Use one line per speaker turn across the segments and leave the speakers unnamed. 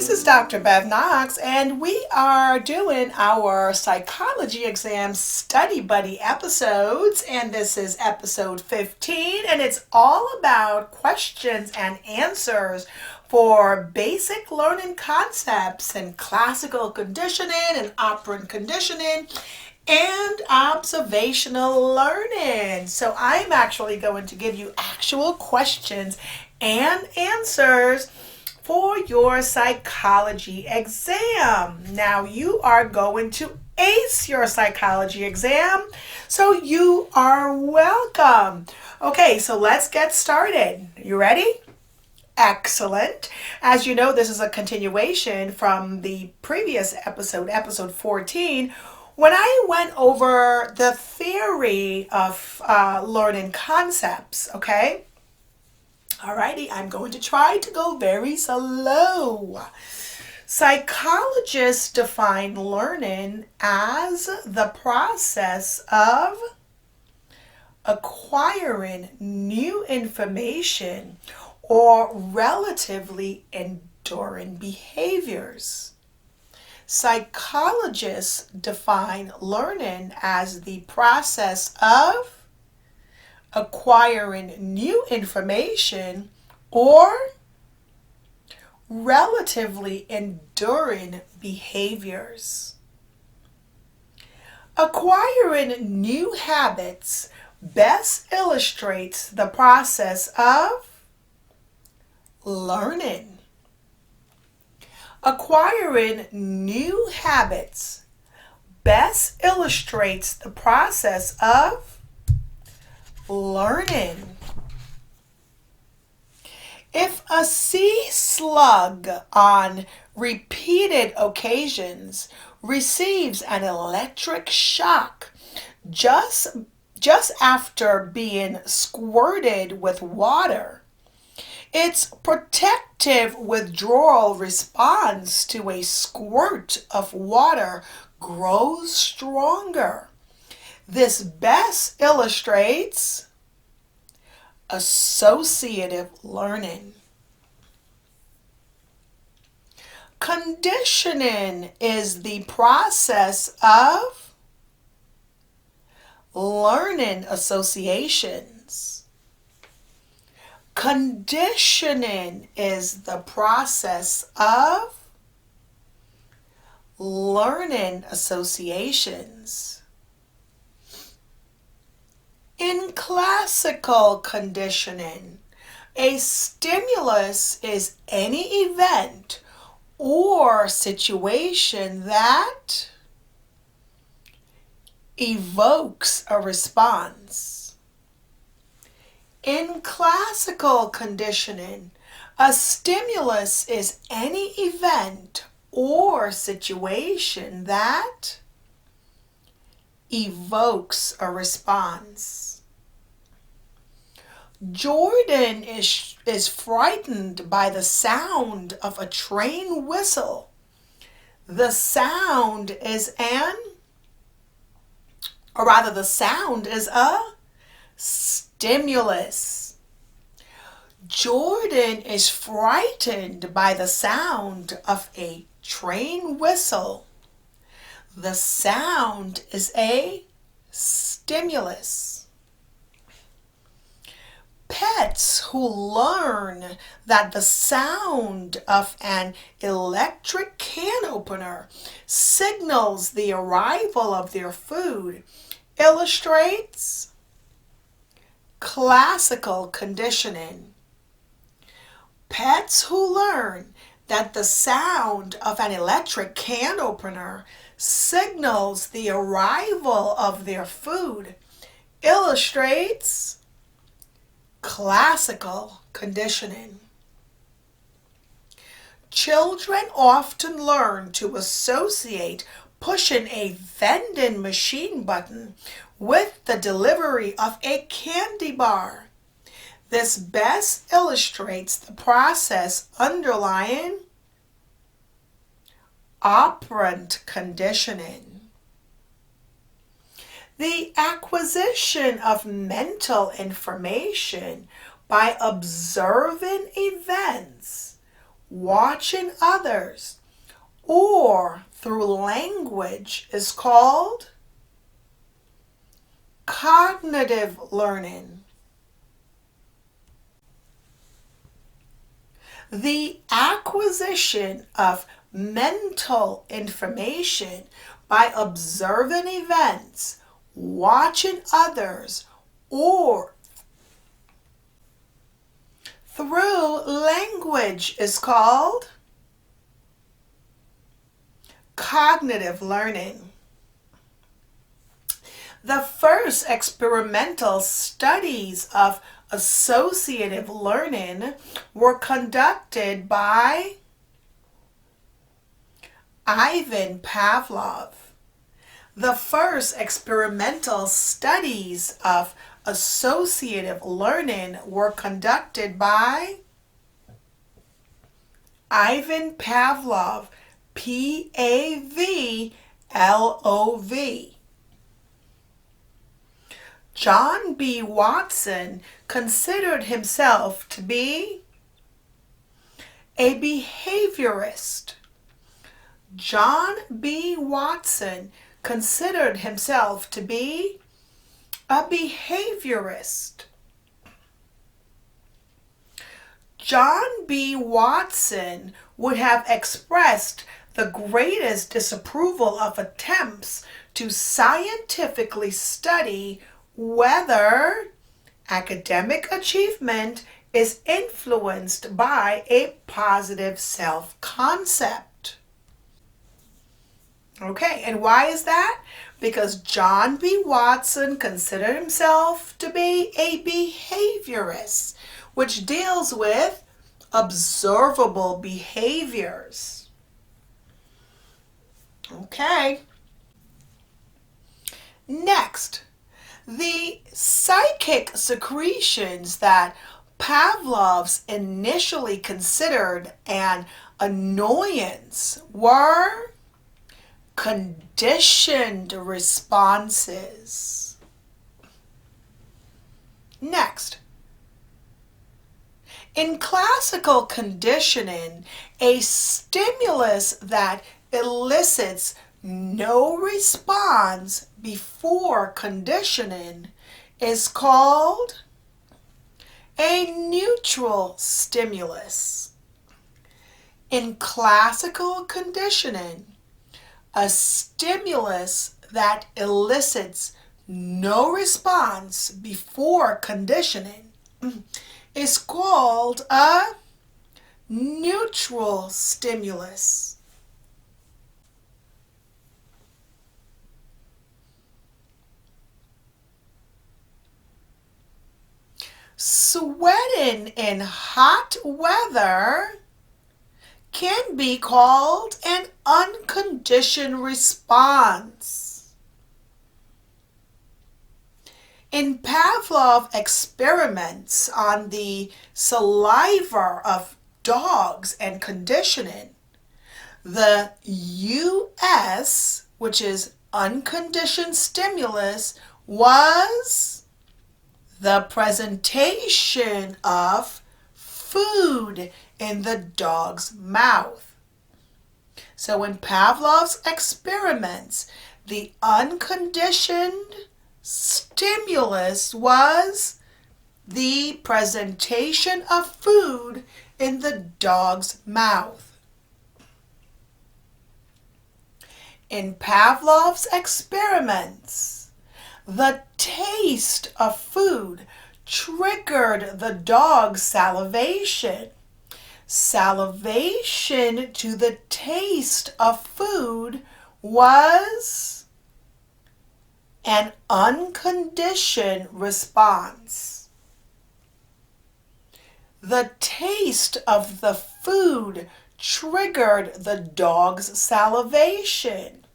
this is Dr. Bev Knox, and we are doing our psychology exam study buddy episodes, and this is episode 15, and it's all about questions and answers for basic learning concepts and classical conditioning and operant conditioning and observational learning. So I'm actually going to give you actual questions and answers for your psychology exam. Now you are going to ace your psychology exam, so you are welcome. Okay, so let's get started. You ready? Excellent. As you know, this is a continuation from the previous episode, episode 14, when I went over the theory of learning concepts, okay? Alrighty, I'm going to try to go very slow. Psychologists define learning as the process of acquiring new information or relatively enduring behaviors. Psychologists define learning as the process of acquiring new information or relatively enduring behaviors. Acquiring new habits best illustrates the process of learning. Acquiring new habits best illustrates the process of learning. If a sea slug on repeated occasions receives an electric shock just after being squirted with water, its protective withdrawal response to a squirt of water grows stronger. This best illustrates associative learning. Conditioning is the process of learning associations. Conditioning is the process of learning associations. In classical conditioning, a stimulus is any event or situation that evokes a response. In classical conditioning, a stimulus is any event or situation that evokes a response. Jordan is frightened by the sound of a train whistle. The sound is a stimulus. Jordan is frightened by the sound of a train whistle. The sound is a stimulus. Pets who learn that the sound of an electric can opener signals the arrival of their food illustrates classical conditioning. Pets who learn that the sound of an electric can opener signals the arrival of their food illustrates classical conditioning. Children often learn to associate pushing a vending machine button with the delivery of a candy bar. This best illustrates the process underlying operant conditioning. The acquisition of mental information by observing events watching others, or through language is called cognitive learning. The acquisition of mental information by observing events, watching others, or through language is called cognitive learning. The first experimental studies of associative learning were conducted by Ivan Pavlov. The first experimental studies of associative learning were conducted by Ivan Pavlov, P-A-V-L-O-V. John B. Watson considered himself to be a behaviorist. John B. Watson considered himself to be a behaviorist. John B. Watson would have expressed the greatest disapproval of attempts to scientifically study whether academic achievement is influenced by a positive self-concept. Okay, and why is that? Because John B. Watson considered himself to be a behaviorist, which deals with observable behaviors. Okay. Next, the psychic secretions that Pavlov's initially considered an annoyance were conditioned responses. Next, in classical conditioning, a stimulus that elicits no response before conditioning is called a neutral stimulus. In classical conditioning, a stimulus that elicits no response before conditioning is called a neutral stimulus. Sweating in hot weather can be called an unconditioned response. In Pavlov experiments on the saliva of dogs and conditioning, the US, which is unconditioned stimulus, was the presentation of food in the dog's mouth. So in Pavlov's experiments, the unconditioned stimulus was the presentation of food in the dog's mouth. In Pavlov's experiments, the taste of food triggered the dog's salivation. Salivation to the taste of food was an unconditioned response. The taste of the food triggered the dog's salivation.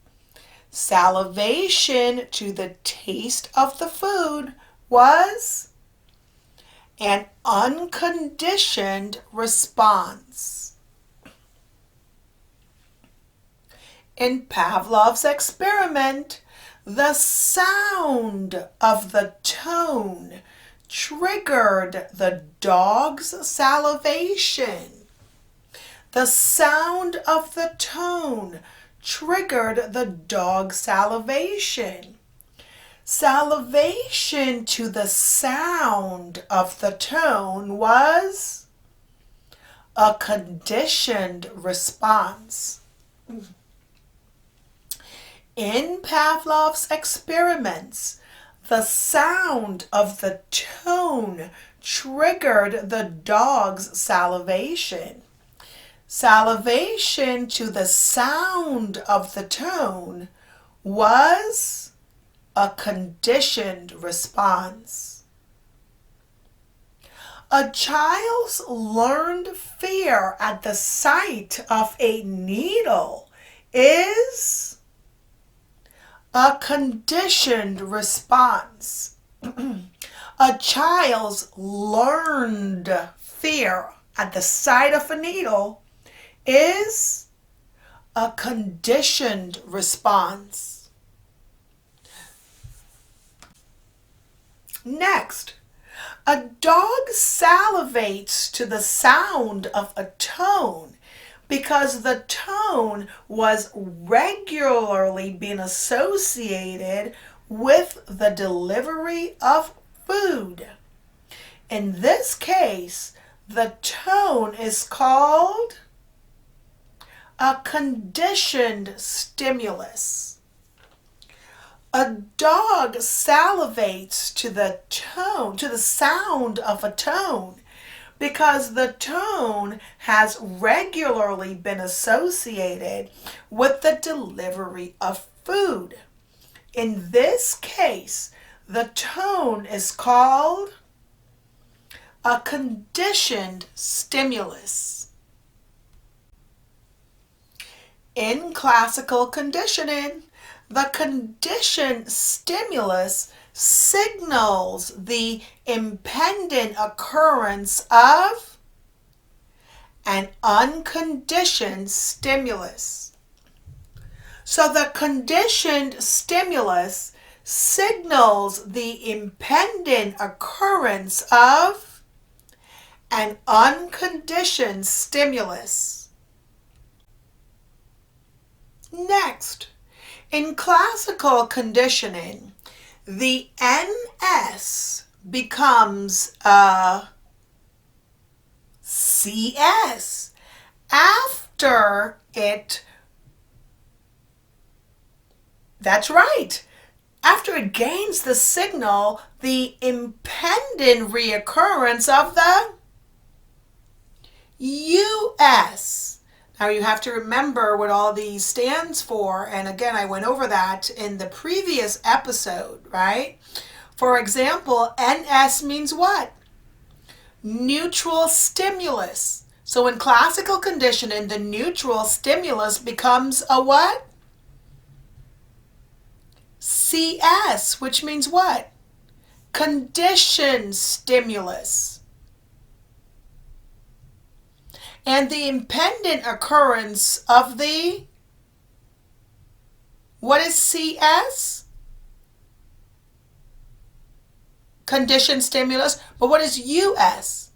Salivation to the taste of the food was an unconditioned response. In Pavlov's experiment, the sound of the tone triggered the dog's salivation. The sound of the tone triggered the dog's salivation. Salivation to the sound of the tone was a conditioned response. In Pavlov's experiments, the sound of the tone triggered the dog's salivation. Salivation to the sound of the tone was a conditioned response. A child's learned fear at the sight of a needle is a conditioned response. A child's learned fear at the sight of a needle is a conditioned response. Next, a dog salivates to the sound of a tone because the tone was regularly being associated with the delivery of food. In this case, the tone is called a conditioned stimulus. A dog salivates to the tone, to the sound of a tone, because the tone has regularly been associated with the delivery of food. In this case, the tone is called a conditioned stimulus. In classical conditioning, the conditioned stimulus signals the impending occurrence of an unconditioned stimulus. So the conditioned stimulus signals the impending occurrence of an unconditioned stimulus. Next, in classical conditioning, the NS becomes a CS after it, that's right, after it gains the signal, the impending reoccurrence of the US. Now you have to remember what all these stands for, and again I went over that in the previous episode, right? For example, NS means what? Neutral stimulus. So in classical conditioning, the neutral stimulus becomes a what? CS, which means what? Conditioned stimulus. And the impending occurrence of the, what is CS? Conditioned stimulus. But what is US?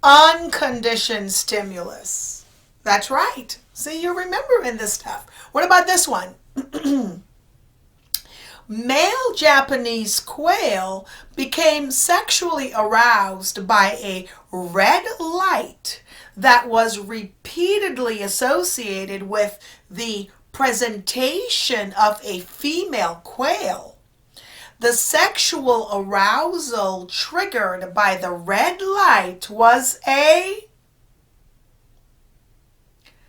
Unconditioned stimulus. That's right. See, you're remembering this stuff. What about this one? Male Japanese quail became sexually aroused by a red light that was repeatedly associated with the presentation of a female quail. The sexual arousal triggered by the red light was a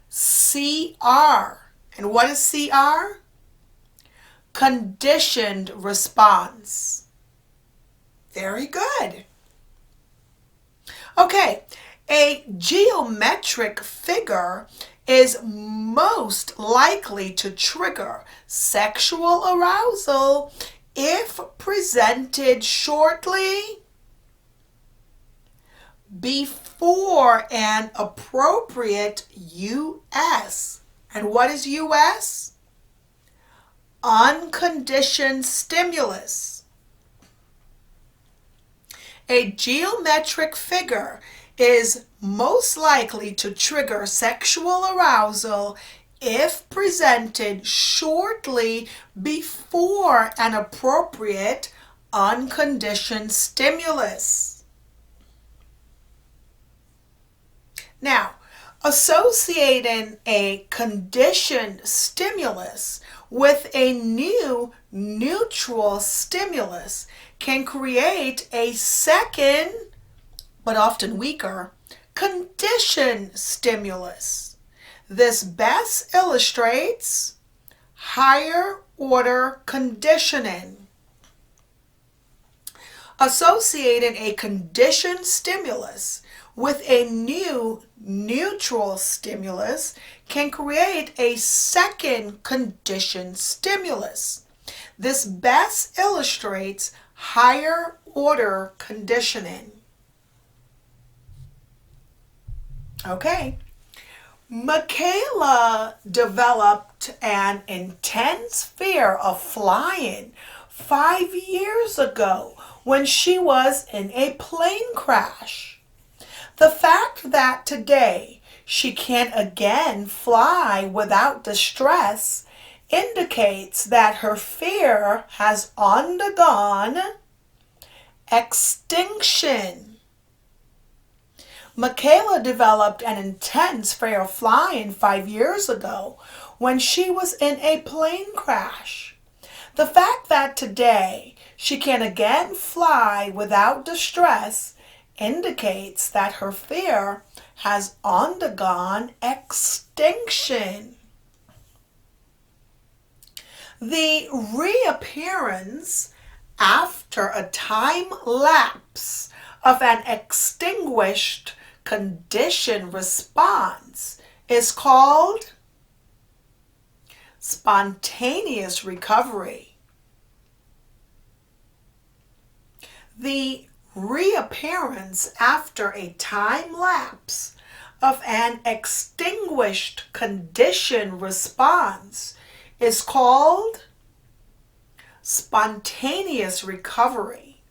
CR. And what is CR? Conditioned response. Very good. Okay, a geometric figure is most likely to trigger sexual arousal if presented shortly before an appropriate US. And what is US? Unconditioned stimulus. A geometric figure is most likely to trigger sexual arousal if presented shortly before an appropriate unconditioned stimulus. Now, associating a conditioned stimulus with a new neutral stimulus can create a second, but often weaker, conditioned stimulus. This best illustrates higher order conditioning. Associating a conditioned stimulus with a new neutral stimulus can create a second conditioned stimulus. This best illustrates higher order conditioning. Okay. Michaela developed an intense fear of flying 5 years ago when she was in a plane crash. The fact that today she can again fly without distress indicates that her fear has undergone extinction. Michaela developed an intense fear of flying 5 years ago when she was in a plane crash. The fact that today she can again fly without distress indicates that her fear has undergone extinction. The reappearance after a time lapse of an extinguished conditioned response is called spontaneous recovery. The reappearance after a time lapse of an extinguished conditioned response is called spontaneous recovery.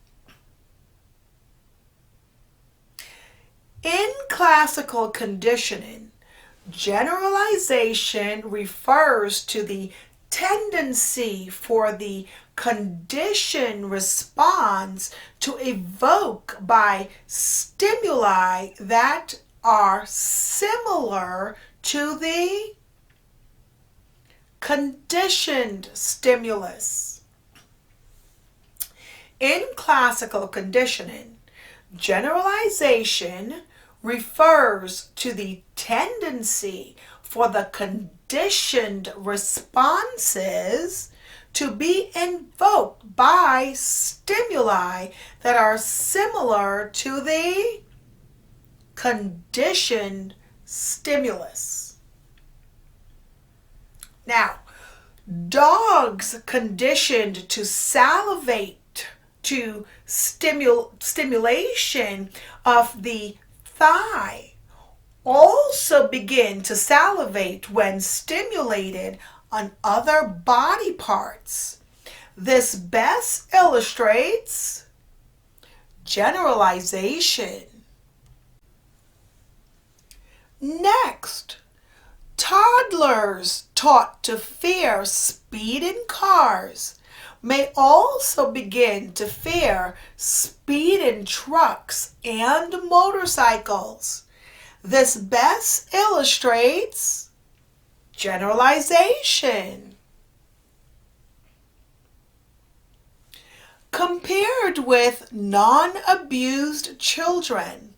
In classical conditioning, generalization refers to the tendency for the conditioned response to evoke by stimuli that are similar to the conditioned stimulus. In classical conditioning, generalization refers to the tendency for the conditioned responses to be invoked by stimuli that are similar to the conditioned stimulus. Now, dogs conditioned to salivate to stimulation of the thigh also begin to salivate when stimulated on other body parts. This best illustrates generalization. Next, toddlers taught to fear speed in cars may also begin to fear speed in trucks and motorcycles. This best illustrates generalization. Compared with non-abused children,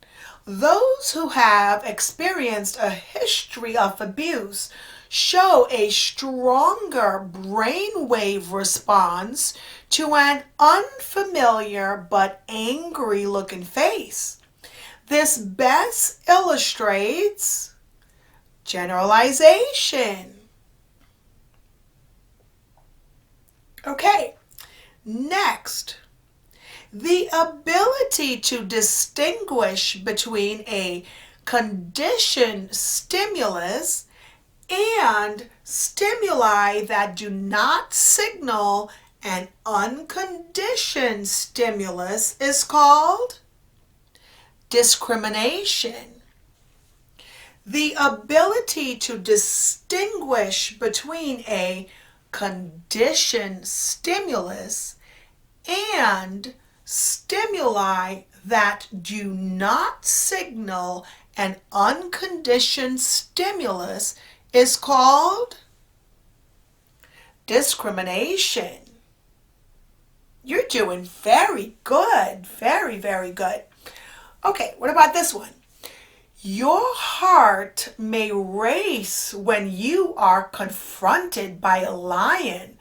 those who have experienced a history of abuse show a stronger brainwave response to an unfamiliar but angry-looking face. This best illustrates generalization. Okay, next, the ability to distinguish between a conditioned stimulus and stimuli that do not signal an unconditioned stimulus is called discrimination. The ability to distinguish between a conditioned stimulus and stimuli that do not signal an unconditioned stimulus is called discrimination. You're doing very good. Very, very good. Okay, what about this one? Your heart may race when you are confronted by a lion,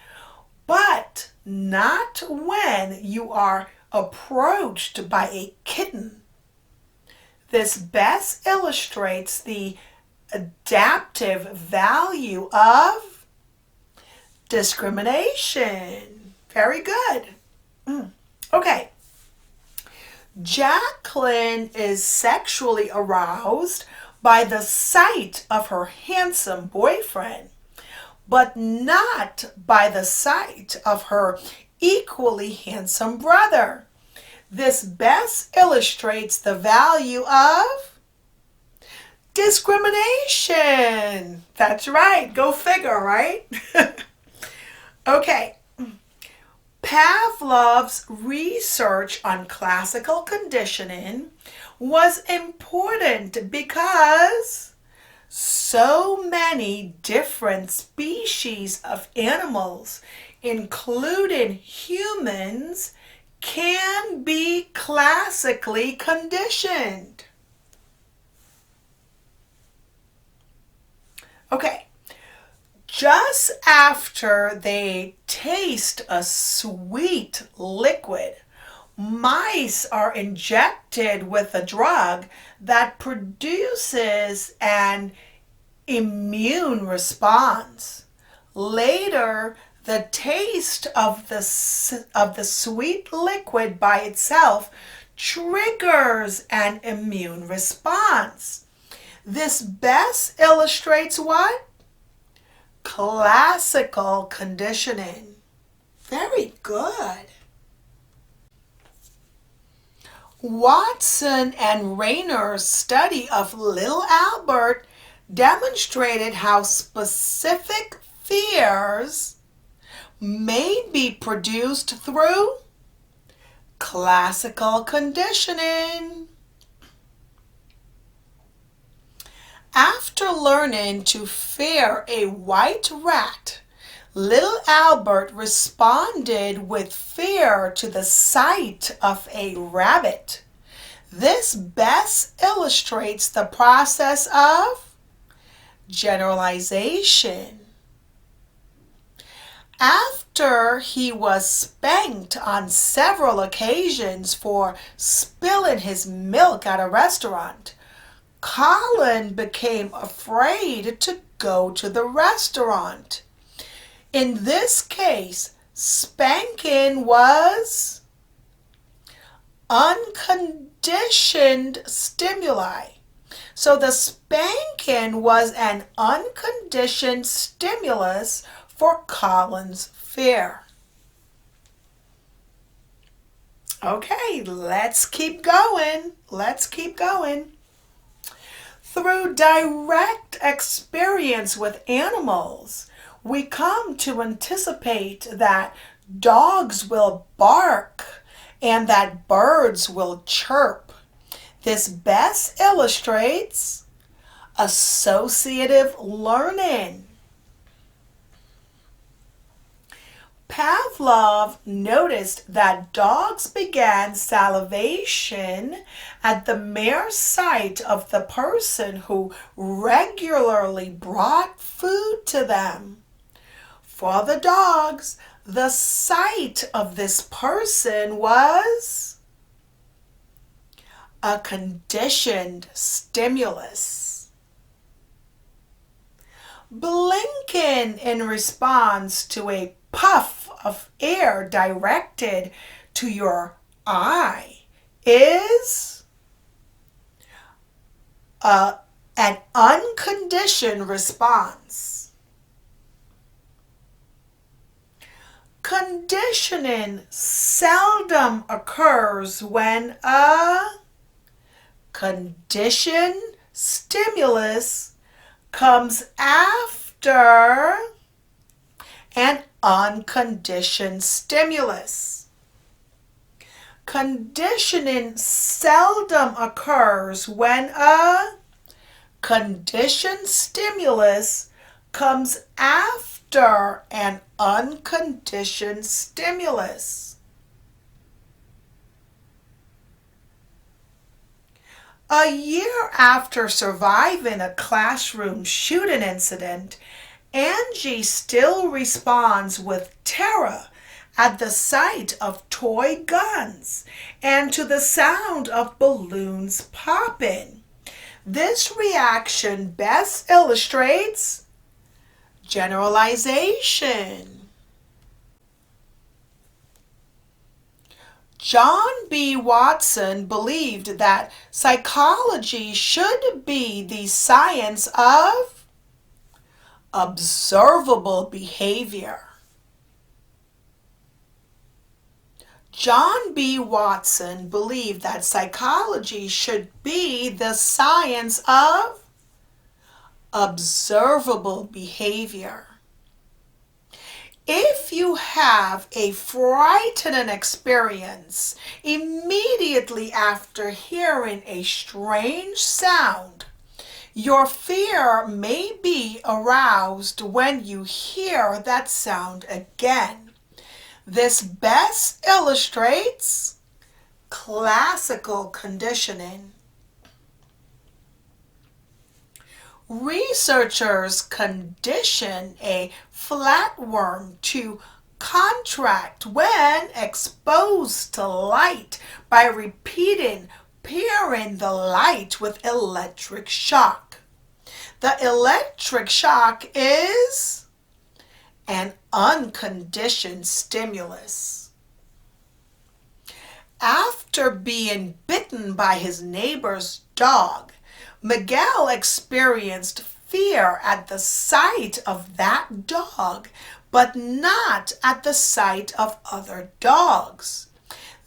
but not when you are approached by a kitten. This best illustrates the adaptive value of discrimination. Very good. Okay. Jacqueline is sexually aroused by the sight of her handsome boyfriend, but not by the sight of her equally handsome brother. This best illustrates the value of discrimination. That's right. Go figure, right? Okay. Pavlov's research on classical conditioning was important because so many different species of animals, including humans, can be classically conditioned. Okay. Just after they taste a sweet liquid, mice are injected with a drug that produces an immune response. Later, the taste of the sweet liquid by itself triggers an immune response. This best illustrates what? Classical conditioning. Very good. Watson and Rayner's study of little Albert demonstrated how specific fears may be produced through classical conditioning. After learning to fear a white rat, little Albert responded with fear to the sight of a rabbit. This best illustrates the process of generalization. After he was spanked on several occasions for spilling his milk at a restaurant, Colin became afraid to go to the restaurant. In this case, spanking was unconditioned stimuli. So the spanking was an unconditioned stimulus for Colin's fear. Okay, let's keep going. Through direct experience with animals, we come to anticipate that dogs will bark and that birds will chirp. This best illustrates associative learning. Pavlov noticed that dogs began salivation at the mere sight of the person who regularly brought food to them. For the dogs, the sight of this person was a conditioned stimulus. Blinking in response to a puff of air directed to your eye is an unconditioned response. Conditioning seldom occurs when a conditioned stimulus comes after an unconditioned stimulus. Conditioning seldom occurs when a conditioned stimulus comes after an unconditioned stimulus. A year after surviving a classroom shooting incident, Angie still responds with terror at the sight of toy guns and to the sound of balloons popping. This reaction best illustrates generalization. John B. Watson believed that psychology should be the science of observable behavior. John B. Watson believed that psychology should be the science of observable behavior. If you have a frightening experience immediately after hearing a strange sound, your fear may be aroused when you hear that sound again. This best illustrates classical conditioning. Researchers condition a flatworm to contract when exposed to light by repeating peering the light with electric shock. The electric shock is an unconditioned stimulus. After being bitten by his neighbor's dog, Miguel experienced fear at the sight of that dog, but not at the sight of other dogs.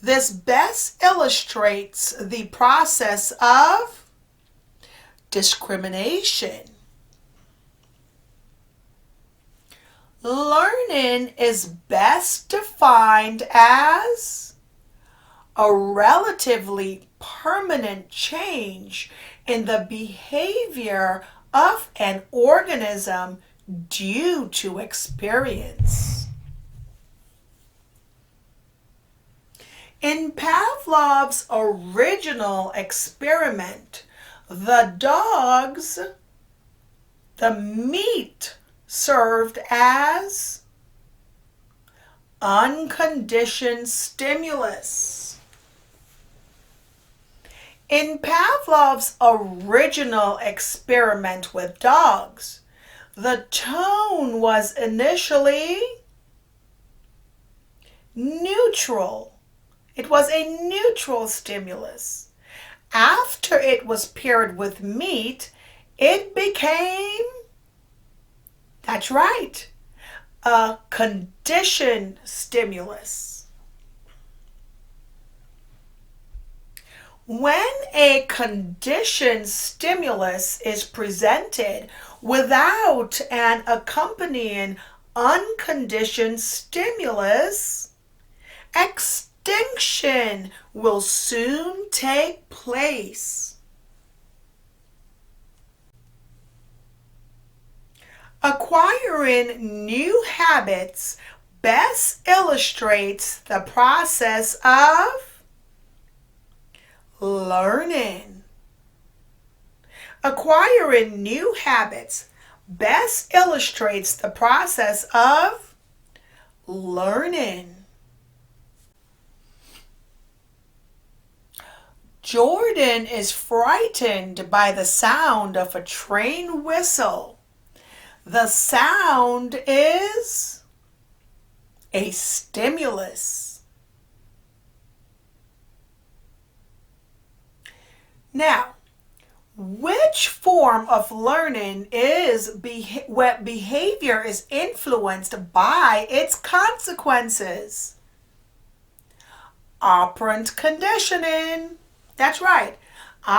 This best illustrates the process of discrimination. Learning is best defined as a relatively permanent change in the behavior of an organism due to experience. In Pavlov's original experiment, the meat served as unconditioned stimulus. In Pavlov's original experiment with dogs, the tone was initially neutral. It was a neutral stimulus. After it was paired with meat, it became, that's right, a conditioned stimulus. When a conditioned stimulus is presented without an accompanying unconditioned stimulus, extinction will soon take place. Acquiring new habits best illustrates the process of learning. Acquiring new habits best illustrates the process of learning. Jordan is frightened by the sound of a train whistle. The sound is a stimulus. Now, which form of learning is what behavior is influenced by its consequences? Operant conditioning. That's right. In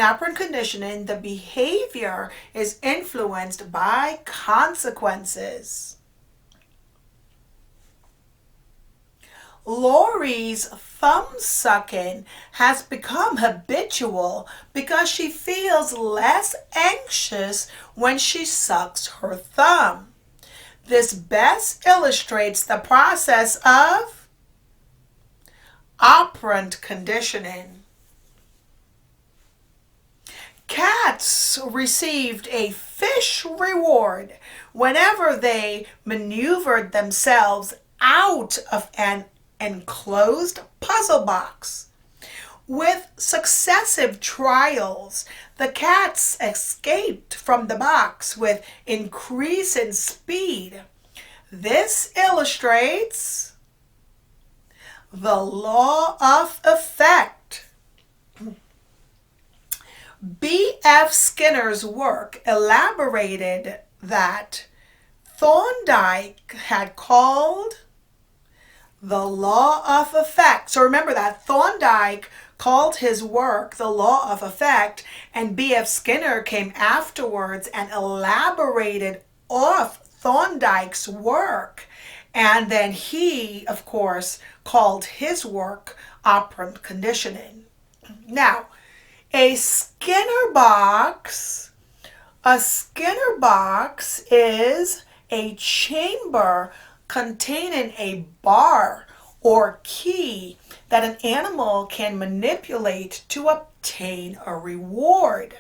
operant conditioning, the behavior is influenced by consequences. Lori's thumb sucking has become habitual because she feels less anxious when she sucks her thumb. This best illustrates the process of operant conditioning. Cats received a fish reward whenever they maneuvered themselves out of an enclosed puzzle box. With successive trials, the cats escaped from the box with increasing speed. This illustrates the law of effect. B.F. Skinner's work elaborated that Thorndike had called the law of effect. So remember that Thorndike called his work the law of effect, and B.F. Skinner came afterwards and elaborated off Thorndike's work. And then he, of course, called his work operant conditioning. Now, a Skinner box is a chamber containing a bar or key that an animal can manipulate to obtain a reward.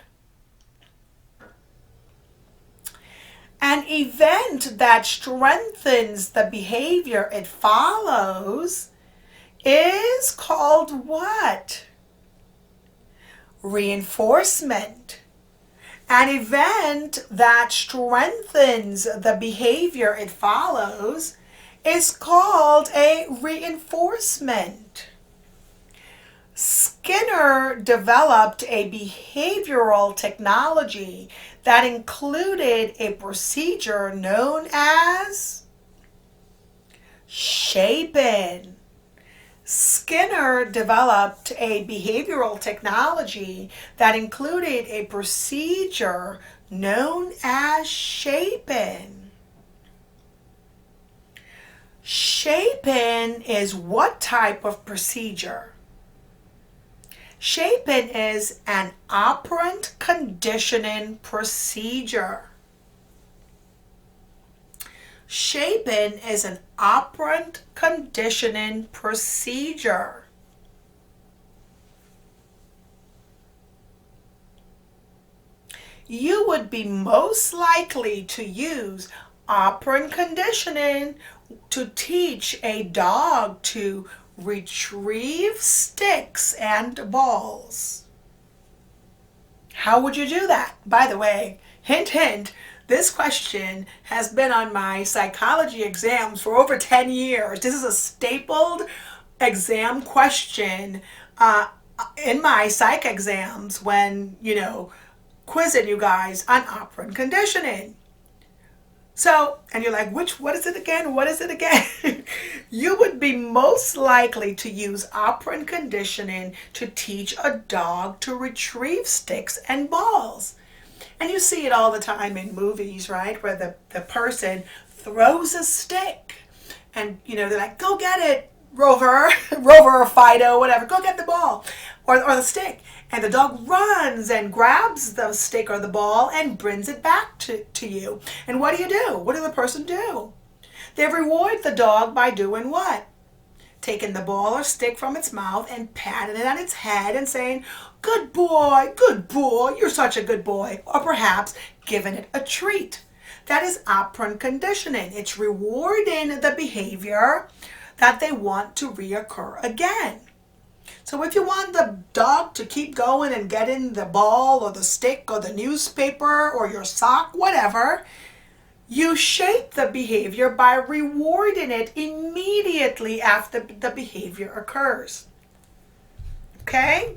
An event that strengthens the behavior it follows is called what? Reinforcement. An event that strengthens the behavior it follows is called a reinforcement. Skinner developed a behavioral technology that included a procedure known as shaping. Skinner developed a behavioral technology that included a procedure known as shaping. Shaping is what type of procedure? Shaping is an operant conditioning procedure. Shaping is an operant conditioning procedure. You would be most likely to use operant conditioning to teach a dog to retrieve sticks and balls. How would you do that? By the way, hint, hint, this question has been on my psychology exams for over 10 years. This is a stapled exam question in my psych exams when, quizzing you guys on operant conditioning. So, and you're like, what is it again? What is it again? You would be most likely to use operant conditioning to teach a dog to retrieve sticks and balls. And you see it all the time in movies, right? Where the person throws a stick and, they're like, go get it, Rover or Fido, whatever, go get the ball or the stick. And the dog runs and grabs the stick or the ball and brings it back to you. And what do? What does the person do? They reward the dog by doing what? Taking the ball or stick from its mouth and patting it on its head and saying, good boy, you're such a good boy. Or perhaps giving it a treat. That is operant conditioning. It's rewarding the behavior that they want to reoccur again. So if you want the dog to keep going and getting the ball or the stick or the newspaper or your sock, whatever, you shape the behavior by rewarding it immediately after the behavior occurs. Okay?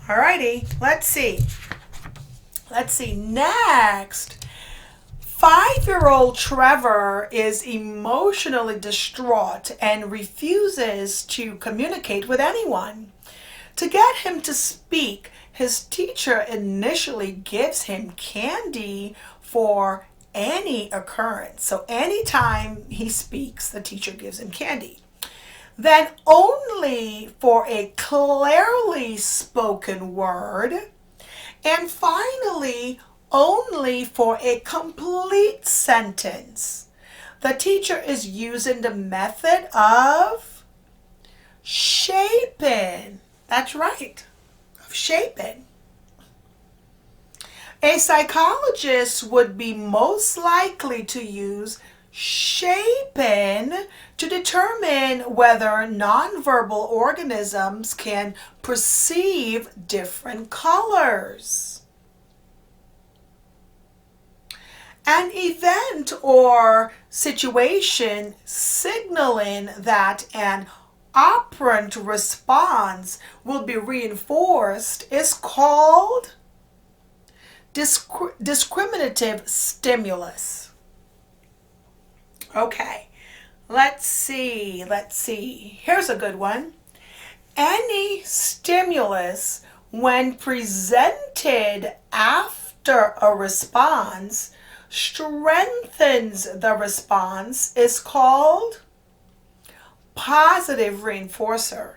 Alrighty, let's see. Next, 5-year-old Trevor is emotionally distraught and refuses to communicate with anyone. To get him to speak, his teacher initially gives him candy for any occurrence. So anytime he speaks, the teacher gives him candy. Then only for a clearly spoken word. And finally, only for a complete sentence. The teacher is using the method of shaping. That's right, of shaping. A psychologist would be most likely to use shaping to determine whether nonverbal organisms can perceive different colors. An event or situation signaling that an operant response will be reinforced is called discriminative stimulus. Okay, let's see. Here's a good one. Any stimulus, when presented after a response, strengthens the response is called positive reinforcer.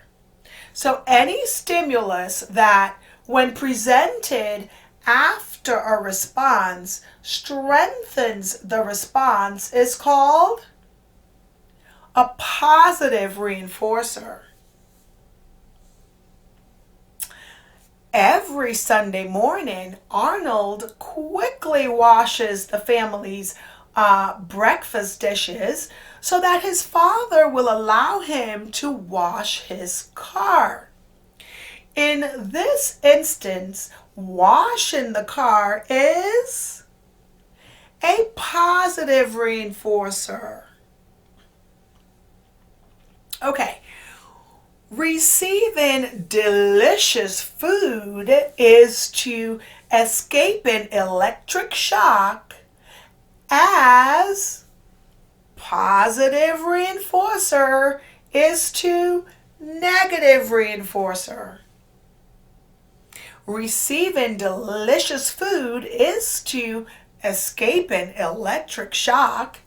So any stimulus that, when presented after a response, strengthens the response is called a positive reinforcer. Every Sunday morning, Arnold quickly washes the family's breakfast dishes so that his father will allow him to wash his car. In this instance, washing the car is a positive reinforcer. Okay. Receiving delicious food is to escape an electric shock as positive reinforcer is to negative reinforcer. Receiving delicious food is to escape an electric shock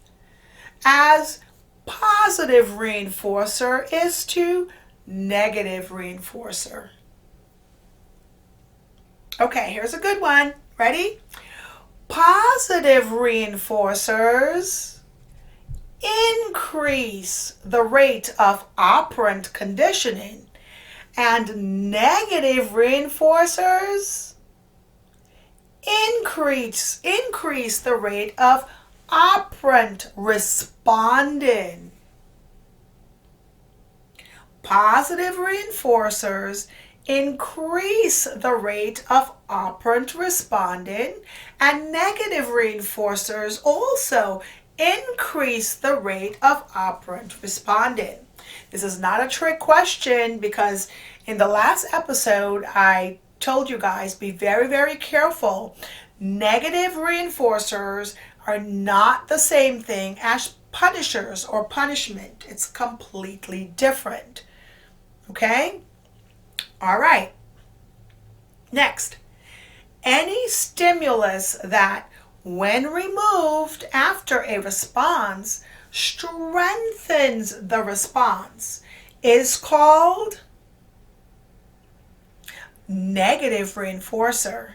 as positive reinforcer is to negative reinforcer. Okay, here's a good one. Ready? Positive reinforcers increase the rate of operant conditioning, and negative reinforcers increase the rate of operant responding. Positive reinforcers increase the rate of operant responding, and negative reinforcers also increase the rate of operant responding. This is not a trick question because in the last episode I told you guys be very, very careful. Negative reinforcers are not the same thing as punishers or punishment. It's completely different. Okay? All right. Next, any stimulus that, when removed after a response, strengthens the response is called negative reinforcer.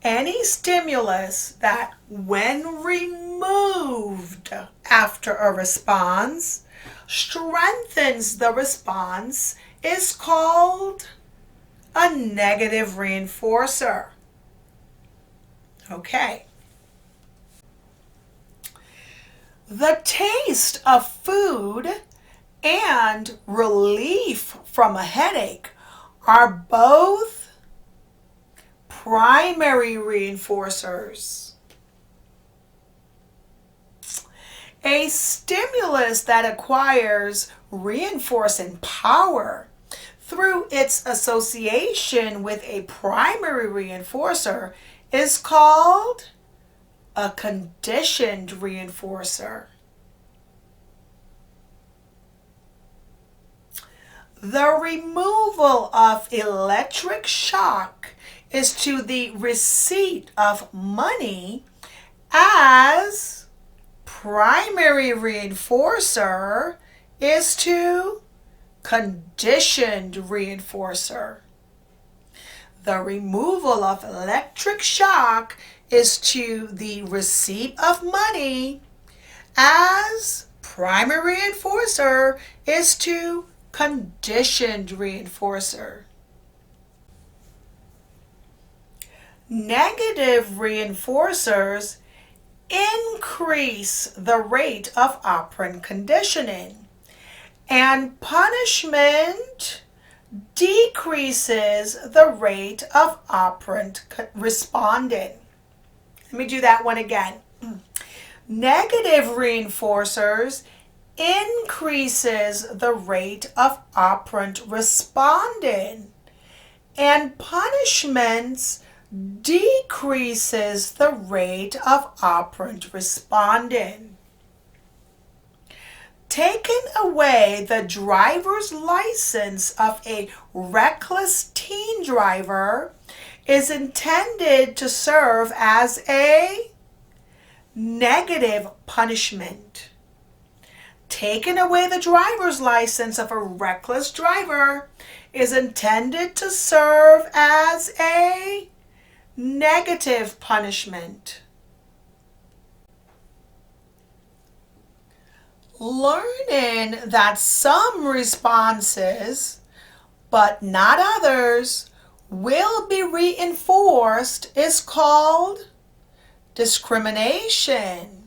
Any stimulus that, when removed after a response, strengthens the response is called a negative reinforcer. Okay. The taste of food and relief from a headache are both primary reinforcers. A stimulus that acquires reinforcing power through its association with a primary reinforcer is called a conditioned reinforcer. The removal of electric shock is to the receipt of money as primary reinforcer is to conditioned reinforcer. The removal of electric shock is to the receipt of money as primary reinforcer is to conditioned reinforcer. Negative reinforcers increase the rate of operant conditioning, and punishment decreases the rate of operant responding. Let me do that one again. Negative reinforcers increases the rate of operant responding, and punishments decreases the rate of operant responding. Taking away the driver's license of a reckless teen driver is intended to serve as a negative punishment. Taking away the driver's license of a reckless driver is intended to serve as a negative punishment. Learning that some responses, but not others, will be reinforced is called discrimination.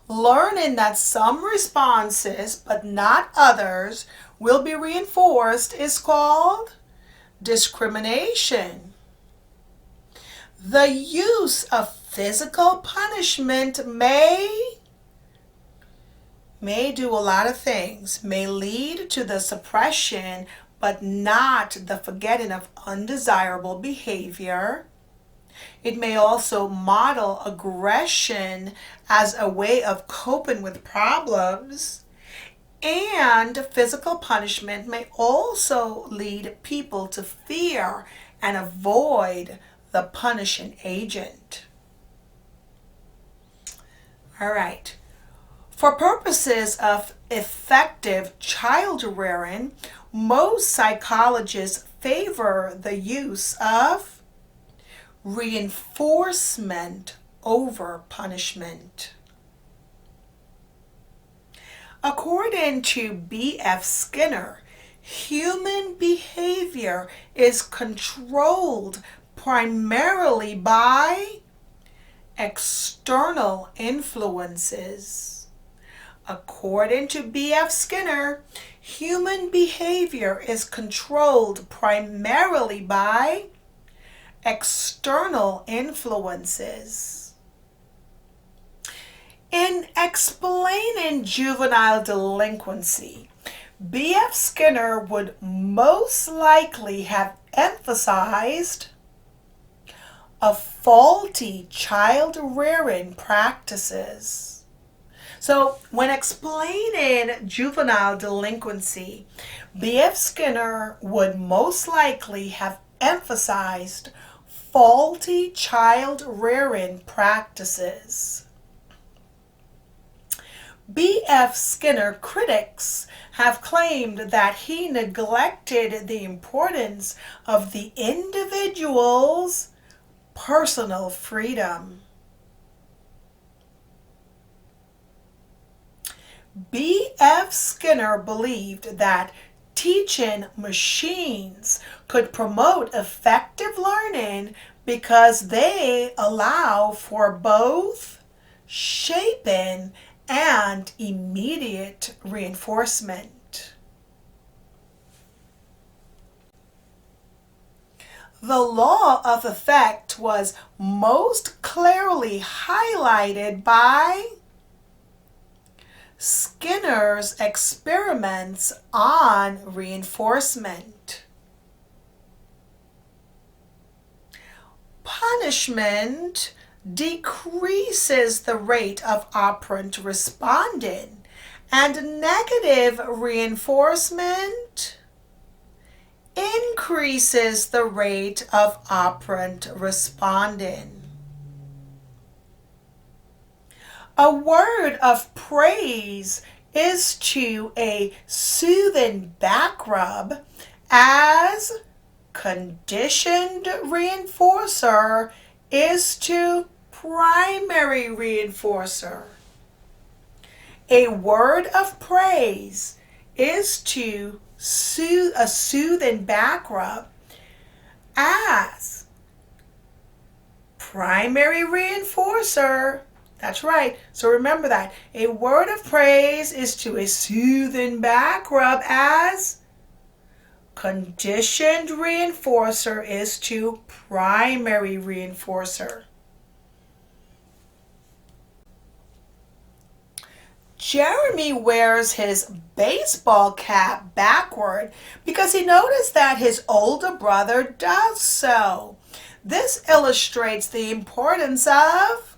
Learning that some responses, but not others, will be reinforced is called discrimination. The use of physical punishment may do a lot of things, may lead to the suppression, but not the forgetting of undesirable behavior. It may also model aggression as a way of coping with problems. And physical punishment may also lead people to fear and avoid the punishing agent. All right. For purposes of effective child rearing, most psychologists favor the use of reinforcement over punishment. According to B.F. Skinner, human behavior is controlled primarily by external influences. According to B.F. Skinner, human behavior is controlled primarily by external influences. In explaining juvenile delinquency, B.F. Skinner would most likely have emphasized of faulty child rearing practices. So when explaining juvenile delinquency, B.F. Skinner would most likely have emphasized faulty child rearing practices. B.F. Skinner critics have claimed that he neglected the importance of the individual's personal freedom. B.F. Skinner believed that teaching machines could promote effective learning because they allow for both shaping and immediate reinforcement. The law of effect was most clearly highlighted by Skinner's experiments on reinforcement. Punishment decreases the rate of operant responding, And negative reinforcement increases the rate of operant responding. A word of praise is to a soothing back rub as conditioned reinforcer is to primary reinforcer. A word of praise is to a soothing back rub as primary reinforcer. That's right. So remember that. A word of praise is to a soothing back rub as conditioned reinforcer is to primary reinforcer. Jeremy wears his baseball cap backward because he noticed that his older brother does so. This illustrates the importance of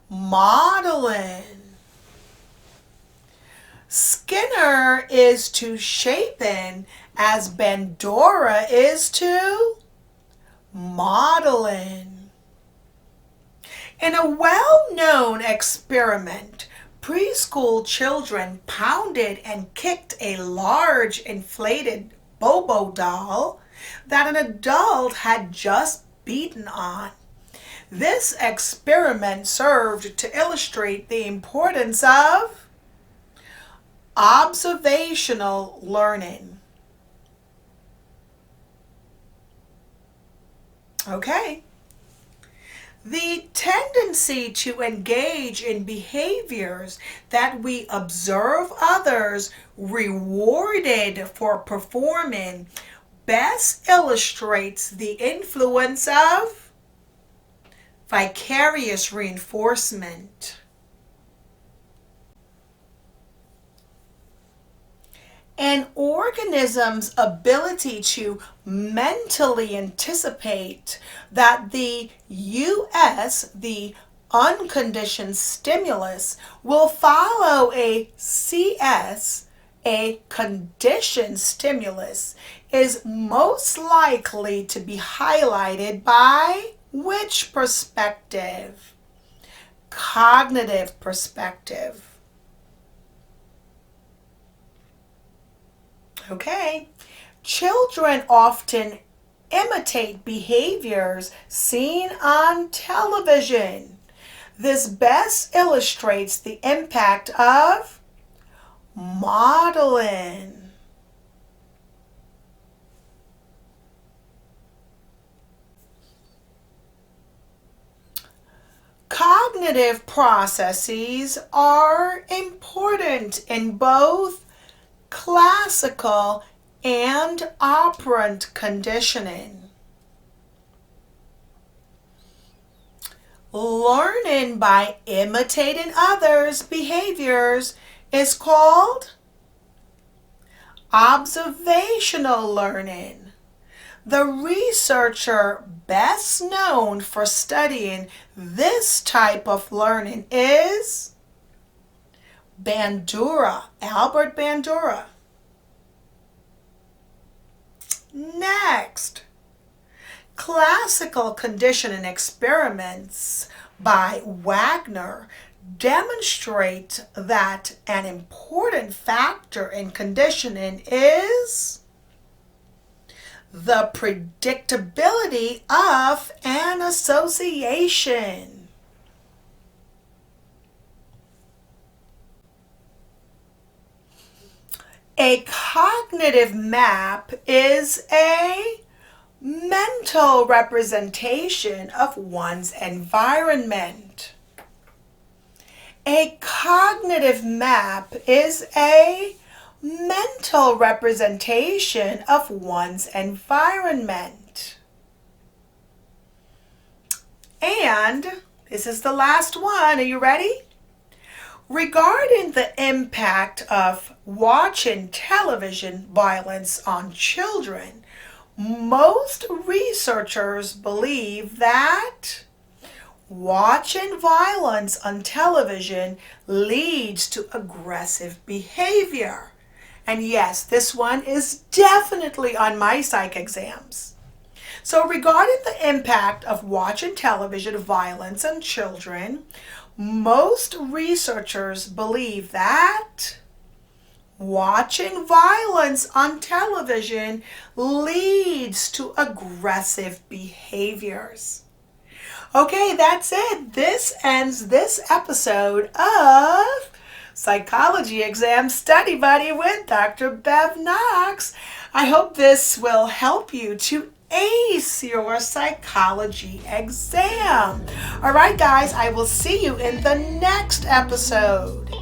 modeling. Skinner is to shaping as Bandura is to modeling. In a well-known experiment, preschool children pounded and kicked a large inflated Bobo doll that an adult had just beaten on. This experiment served to illustrate the importance of observational learning. Okay. The tendency to engage in behaviors that we observe others rewarded for performing best illustrates the influence of vicarious reinforcement. An organism's ability to mentally anticipate that the US, the unconditioned stimulus, will follow a CS, a conditioned stimulus, is most likely to be highlighted by which perspective? Cognitive perspective. Okay. Children often imitate behaviors seen on television. This best illustrates the impact of modeling. Cognitive processes are important in both classical and operant conditioning. Learning by imitating others' behaviors is called observational learning. The researcher best known for studying this type of learning is Bandura, Albert Bandura. Next, classical conditioning experiments by Wagner demonstrate that an important factor in conditioning is the predictability of an association. A cognitive map is a mental representation of one's environment. A cognitive map is a mental representation of one's environment. And this is the last one. Are you ready? Regarding the impact of watching television violence on children, most researchers believe that Watching violence on television leads to aggressive behavior. And yes, this one is definitely on my psych exams. So regarding the impact of watching television violence on children, most researchers believe that watching violence on television leads to aggressive behaviors. Okay, that's it. This ends this episode of Psychology Exam Study Buddy with Dr. Bev Knox. I hope this will help you to ace your psychology exam. All right, guys, I will see you in the next episode.